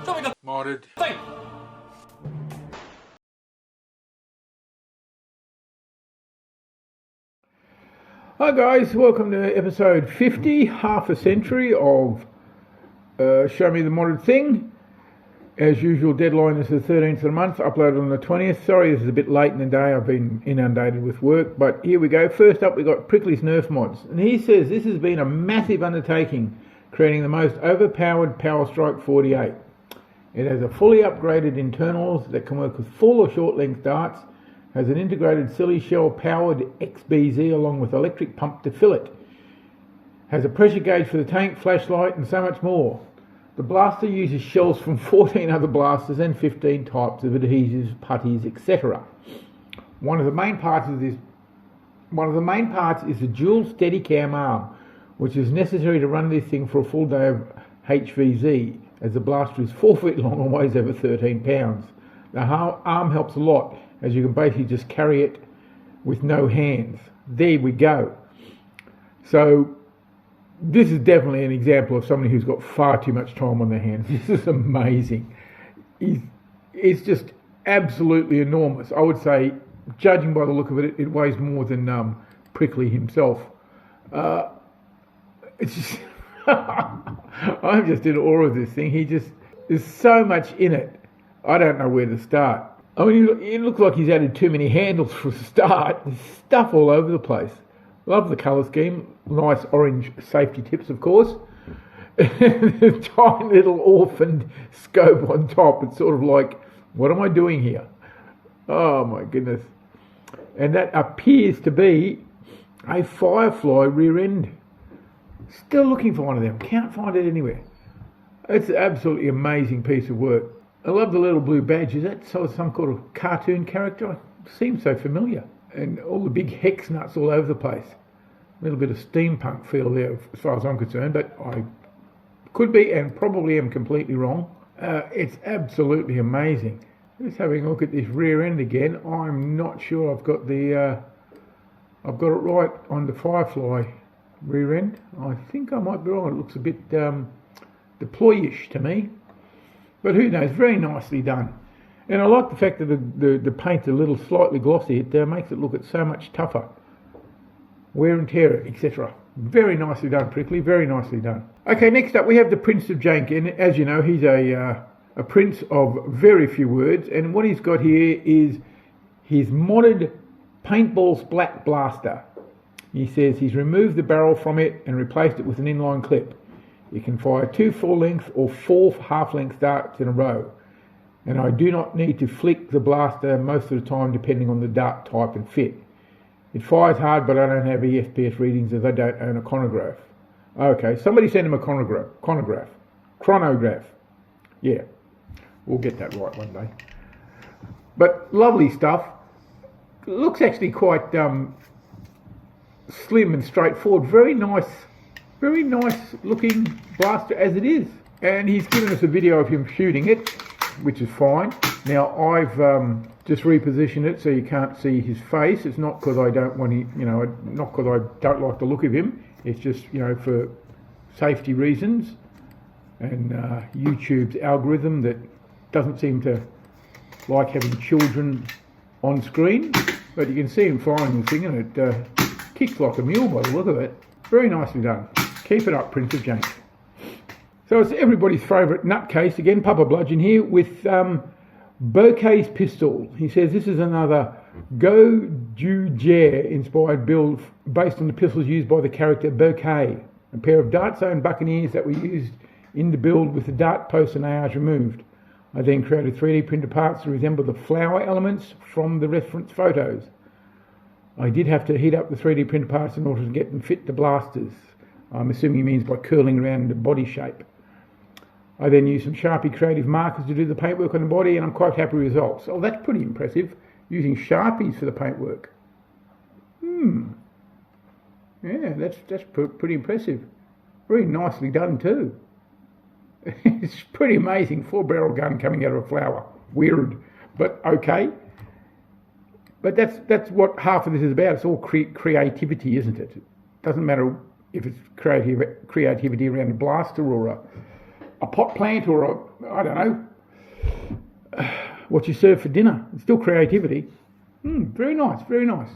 Modded. Hi guys, welcome to episode 50, half a century of Show Me the Modded Thing. As usual, deadline is the 13th of the month, uploaded on the 20th. Sorry this is a bit late in the day, I've been inundated with work, but here we go. First up we got Prickly's Nerf mods, and he says this has been a massive undertaking, creating the most overpowered Power Strike 48. It has a fully upgraded internals that can work with full or short length darts, has an integrated silly shell powered XBZ along with electric pump to fill it, has a pressure gauge for the tank, flashlight and so much more. The blaster uses shells from 14 other blasters and 15 types of adhesives, putties, etc. One of the main parts is the dual Steadicam arm, which is necessary to run this thing for a full day of HVZ, as the blaster is 4 feet long and weighs over 13 pounds. The arm helps a lot, as you can basically just carry it with no hands. There we go. So this is definitely an example of somebody who's got far too much time on their hands. This is amazing. It's just absolutely enormous. I would say, judging by the look of it, it weighs more than Prickly himself. It's just I'm just in awe of this thing. There's so much in it. I don't know where to start. I mean, it looks like he's added too many handles for a start. There's stuff all over the place. Love the colour scheme. Nice orange safety tips, of course. Tiny little orphaned scope on top. It's sort of like, what am I doing here? Oh my goodness. And that appears to be a Firefly rear end. Still looking for one of them. Can't find it anywhere. It's an absolutely amazing piece of work. I love the little blue badge. Is that some kind of cartoon character? It seems so familiar. And all the big hex nuts all over the place. A little bit of steampunk feel there as far as I'm concerned, but I could be and probably am completely wrong. It's absolutely amazing. Just having a look at this rear end again. I'm not sure I've got it right on the Firefly rear end. I think I might be wrong. It looks a bit deploy-ish to me. But who knows, very nicely done. And I like the fact that the paint's a little slightly glossy. It makes it look so much tougher. Wear and tear, etc. Very nicely done, Prickly, very nicely done. Okay, next up we have the Prince of Jank. And as you know, he's a prince of very few words. And what he's got here is his modded paintball splat blaster. He says he's removed the barrel from it and replaced it with an inline clip. It can fire 2 full-length or 4 half-length darts in a row. And I do not need to flick the blaster most of the time depending on the dart type and fit. It fires hard, but I don't have any FPS readings as I don't own a chronograph. Okay, somebody send him a chronograph. Yeah, we'll get that right one day. But lovely stuff. Looks actually quite slim and straightforward. Very nice looking blaster as it is. And he's given us a video of him shooting it, which is fine. Now I've just repositioned it so you can't see his face. It's not because I don't want not because I don't like the look of him. It's just, for safety reasons and YouTube's algorithm that doesn't seem to like having children on screen. But you can see him firing the thing and it kicks like a mule by the look of it. Very nicely done. Keep it up, Prince of Jank. So it's everybody's favourite nutcase again, Papa Bludgeon here with Bouquet's pistol. He says this is another Go Ju Jer inspired build based on the pistols used by the character Bouquet, a pair of dart zone buccaneers that were used in the build with the dart posts and ARs removed. I then created 3D printed parts to resemble the flower elements from the reference photos. I did have to heat up the 3D printed parts in order to get them fit the blasters. I'm assuming he means by curling around the body shape. I then used some Sharpie creative markers to do the paintwork on the body, and I'm quite happy with the results. Oh, that's pretty impressive, using Sharpies for the paintwork. Yeah, that's pretty impressive. Very nicely done too. It's pretty amazing, 4-barrel gun coming out of a flower. Weird, but okay. But that's what half of this is about. It's all creativity, isn't it? It doesn't matter if it's creativity around a blaster or a pot plant or I don't know, what you serve for dinner. It's still creativity. Very nice, very nice.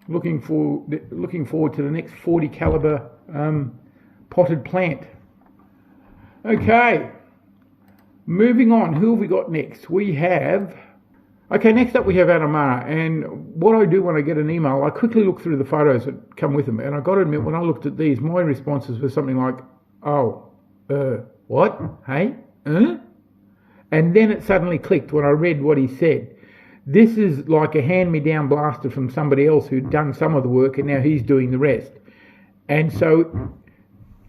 Looking forward to the next 40 caliber potted plant. Okay, moving on. Who have we got next? Next up we have Adamara. And what I do when I get an email, I quickly look through the photos that come with them. And I got to admit, when I looked at these, my responses were something like, what? Hey? And then it suddenly clicked when I read what he said. This is like a hand-me-down blaster from somebody else who'd done some of the work and now he's doing the rest. And so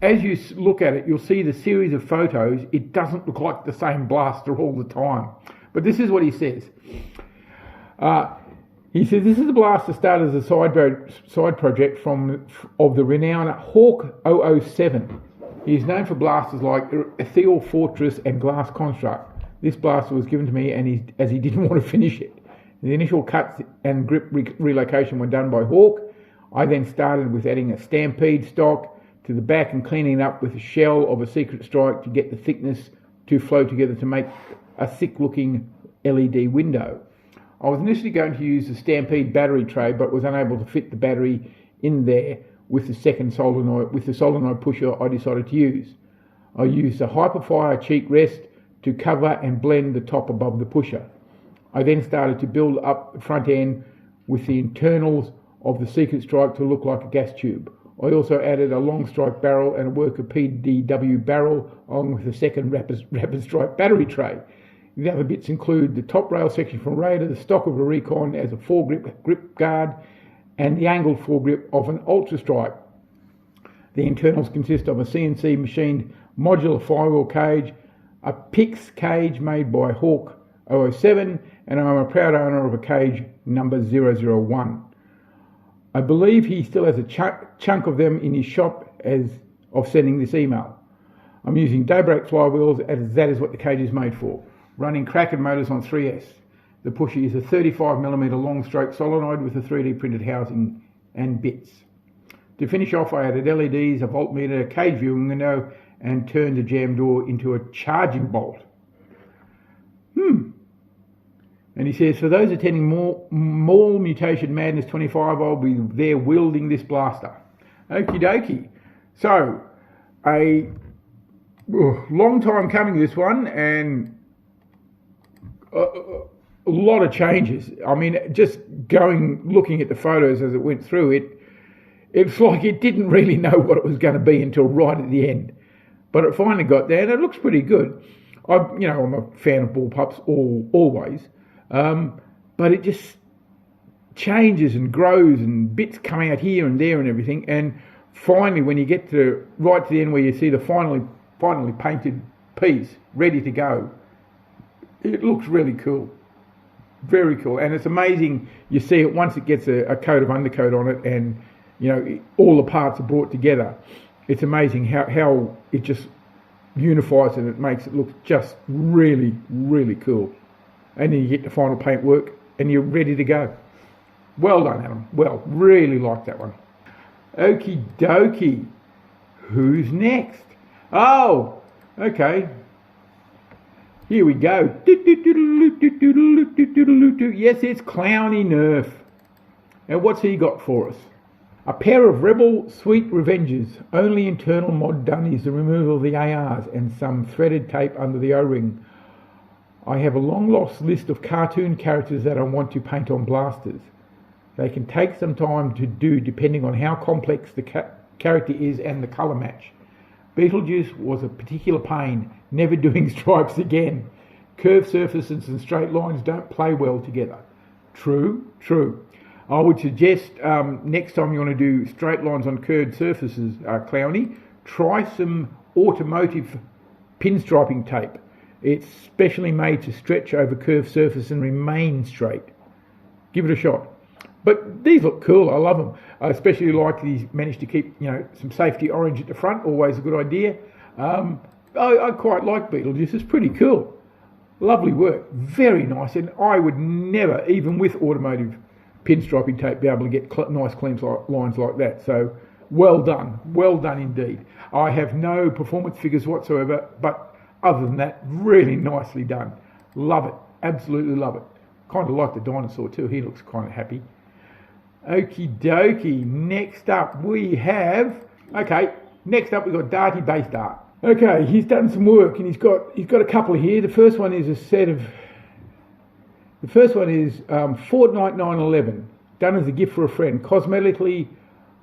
as you look at it, you'll see the series of photos. It doesn't look like the same blaster all the time. But this is what he says. He says, this is a blaster started as a side project of the renowned Hawk 007. He is known for blasters like Ethereal Fortress and Glass Construct. This blaster was given to me as he didn't want to finish it. The initial cuts and grip relocation were done by Hawk. I then started with adding a Stampede stock to the back and cleaning it up with a shell of a Secret Strike to get the thickness to flow together to make a thick-looking LED window. I was initially going to use the Stampede battery tray, but was unable to fit the battery in there with the solenoid pusher I decided to use. I used a Hyperfire cheek rest to cover and blend the top above the pusher. I then started to build up the front end with the internals of the Secret Strike to look like a gas tube. I also added a long strike barrel and a Worker PDW barrel along with a second rapid strike battery tray. The other bits include the top rail section from Raider, the stock of a Recon as a foregrip grip guard, and the angled foregrip of an Ultra Strike. The internals consist of a CNC machined modular firewall cage, a PIX cage made by Hawk 007, and I'm a proud owner of a cage number 001. I believe he still has a chunk of them in his shop as of sending this email. I'm using Daybreak flywheels as that is what the cage is made for. Running Kraken motors on 3S. The pusher is a 35mm long stroke solenoid with a 3D printed housing and bits. To finish off, I added LEDs, a voltmeter, a cage viewing window, and turned the jam door into a charging bolt. And he says, for those attending Mall Mutation Madness 25, I'll be there wielding this blaster. Okie dokie. So, a long time coming, this one, and a lot of changes. I mean, just looking at the photos as it went through it, it's like it didn't really know what it was going to be until right at the end. But it finally got there, and it looks pretty good. I'm a fan of bullpups always. But it just changes and grows and bits come out here and there and everything. And finally, when you get right to the end where you see the finally painted piece ready to go, it looks really cool. Very cool. And it's amazing. You see it once it gets a coat of undercoat on it and, all the parts are brought together. It's amazing how it just unifies and it makes it look just really, really cool. And then you get the final paint work and you're ready to go. Well done, Adam. Well, really like that one. Okie dokie. Who's next? Oh, okay. Here we go. Yes, it's Clowny Nerf. Now, what's he got for us? A pair of Rebel Sweet Revengers. Only internal mod done is the removal of the ARs and some threaded tape under the O-ring. I have a long lost list of cartoon characters that I want to paint on blasters. They can take some time to do depending on how complex the character is and the colour match. Beetlejuice was a particular pain, never doing stripes again. Curved surfaces and straight lines don't play well together. True. I would suggest next time you want to do straight lines on curved surfaces, Clowny, try some automotive pinstriping tape. It's specially made to stretch over curved surface and remain straight. Give it a shot. But these look cool. I love them. I especially like these managed to keep, some safety orange at the front. Always a good idea. I quite like Beetlejuice. It's pretty cool. Lovely work. Very nice. And I would never, even with automotive pinstriping tape, be able to get nice clean lines like that. So Well done indeed. I have no performance figures whatsoever, but other than that, really nicely done. Love it, absolutely love it. Kind of like the dinosaur too, he looks kind of happy. Okie dokie, next up we've got Darty Base Dart. Okay, he's done some work and he's got a couple here. The first one is Fortnite 911, done as a gift for a friend. Cosmetically,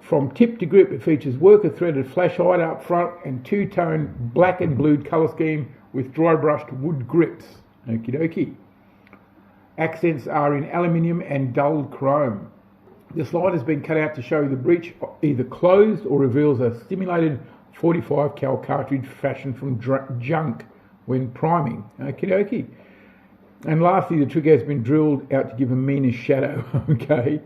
from tip to grip, it features worker threaded flash hider up front and two-tone black and blue colour scheme with dry brushed wood grips. Okie dokie. Accents are in aluminium and dulled chrome. The slide has been cut out to show the breech either closed or reveals a stimulated 45 cal cartridge fashioned from junk when priming. Okie dokie. And lastly, the trigger has been drilled out to give a meaner shadow. Okay.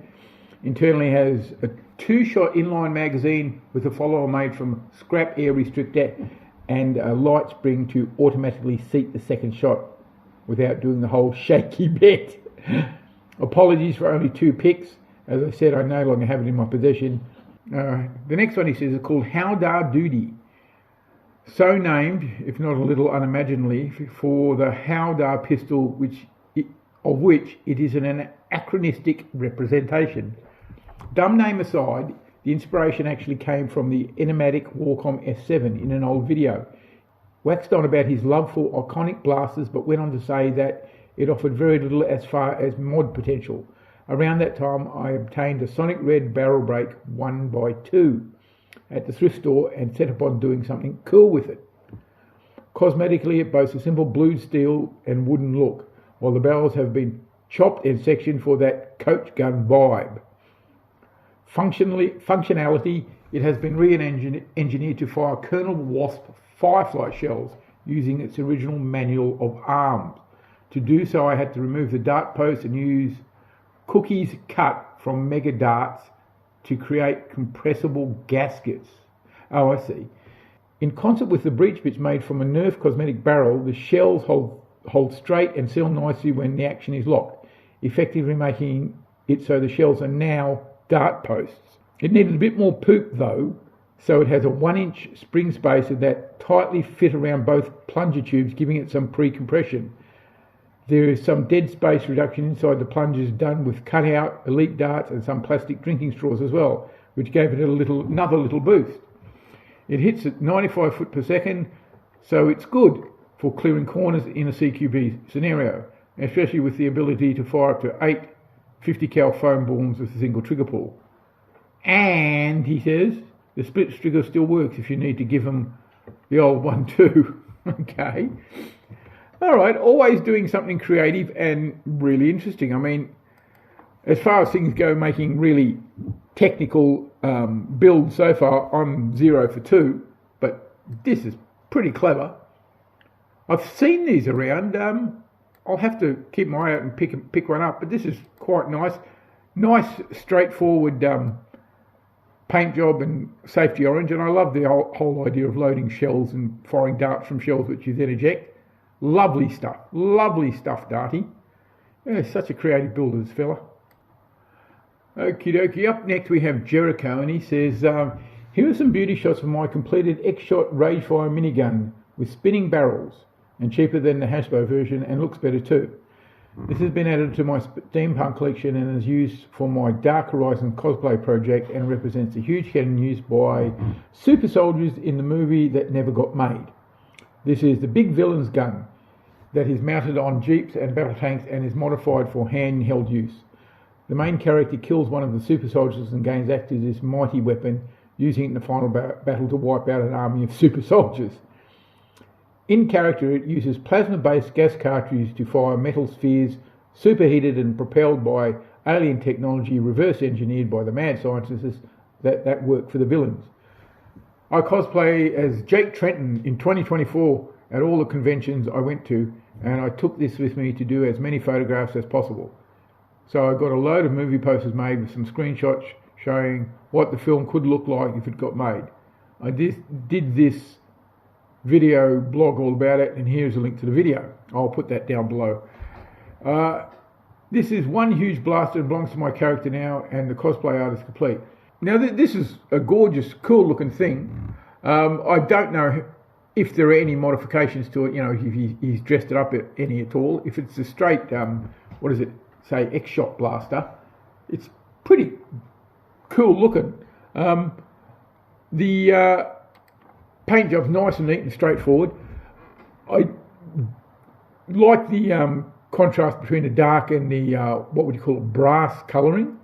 Internally has a 2-shot inline magazine with a follower made from scrap air restrictor and a light spring to automatically seat the second shot without doing the whole shaky bit. Apologies for only 2 picks. As I said, I no longer have it in my possession. The next one he says is called Howdar Doody. So named, if not a little unimaginably, for the Howdar pistol, of which it is an anachronistic representation. Dumb name aside, the inspiration actually came from the enigmatic Warcom S7 in an old video. Waxed on about his love for iconic blasters, but went on to say that it offered very little as far as mod potential. Around that time, I obtained a Sonic Red barrel break 1x2 at the thrift store and set upon doing something cool with it. Cosmetically, it boasts a simple blued steel and wooden look, while the barrels have been chopped and sectioned for that coach gun vibe. Functionality, it has been re-engineered to fire Colonel Wasp Firefly shells using its original manual of arms. To do so, I had to remove the dart post and use cookies cut from mega darts to create compressible gaskets. Oh, I see. In concert with the breech bits made from a Nerf cosmetic barrel, the shells hold straight and seal nicely when the action is locked, effectively making it so the shells are now dart posts. It needed a bit more poop though, so it has a 1-inch spring spacer that tightly fit around both plunger tubes, giving it some pre-compression. There is some dead space reduction inside the plungers done with cut-out elite darts and some plastic drinking straws as well, which gave it another little boost. It hits at 95 foot per second, so it's good for clearing corners in a CQB scenario, especially with the ability to fire up to 8 50 cal foam balls with a single trigger pull. And, he says, the split trigger still works if you need to give them the old one too. Okay. All right, always doing something creative and really interesting. I mean, as far as things go, making really technical builds so far, I'm 0 for 2, but this is pretty clever. I've seen these around. I'll have to keep my eye out and pick one up, but this is quite nice. Nice, straightforward paint job and safety orange, and I love the whole idea of loading shells and firing darts from shells which you then eject. Lovely stuff, Darty. Yeah, such a creative builder, this fella. Okie dokie, up next we have Jerrico, and he says, here are some beauty shots of my completed X-Shot Ragefire minigun with spinning barrels, and cheaper than the Hasbro version, and looks better too. This has been added to my steampunk collection and is used for my Dark Horizon cosplay project and represents a huge cannon used by super soldiers in the movie that never got made. This is the big villain's gun that is mounted on jeeps and battle tanks and is modified for handheld use. The main character kills one of the super soldiers and gains access to this mighty weapon, using it in the final battle to wipe out an army of super soldiers. In character, it uses plasma-based gas cartridges to fire metal spheres, superheated and propelled by alien technology reverse-engineered by the mad scientists that work for the villains. I cosplay as Jake Trenton in 2024 at all the conventions I went to, and I took this with me to do as many photographs as possible. So I got a load of movie posters made with some screenshots showing what the film could look like if it got made. I did this video blog all about it, and here's a link to the video. I'll put that down below. This is one huge blaster and belongs to my character now, and the cosplay art is complete. Now this is a gorgeous, cool looking thing. I don't know if there are any modifications to it, you know, if he's dressed it up any at all. If it's a straight, what is it, say X-Shot blaster, it's pretty cool looking. The paint job's nice and neat and straightforward. I like the contrast between the dark and the, what would you call it, brass colouring.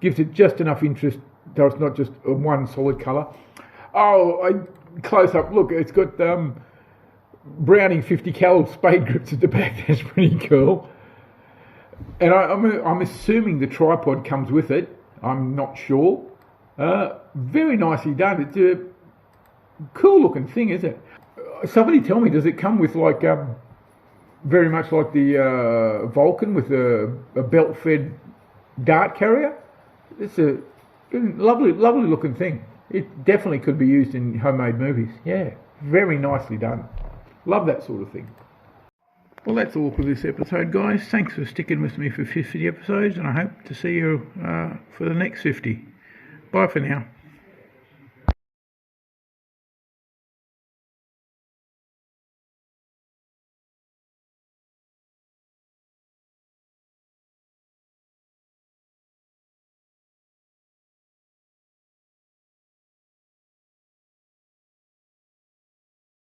Gives it just enough interest, so it's not just one solid colour. Oh, close up look, it's got Browning 50 cal spade grips at the back. That's pretty cool. And I'm assuming the tripod comes with it. I'm not sure. Very nicely done. It's a cool looking thing, isn't it? Somebody tell me, does it come with like very much like the Vulcan with a belt-fed dart carrier? It's a lovely looking thing. It definitely could be used in homemade movies. Yeah, very nicely done. Love that sort of thing. Well, that's all for this episode, guys. Thanks for sticking with me for 50 episodes, and I hope to see you for the next 50. Bye for now.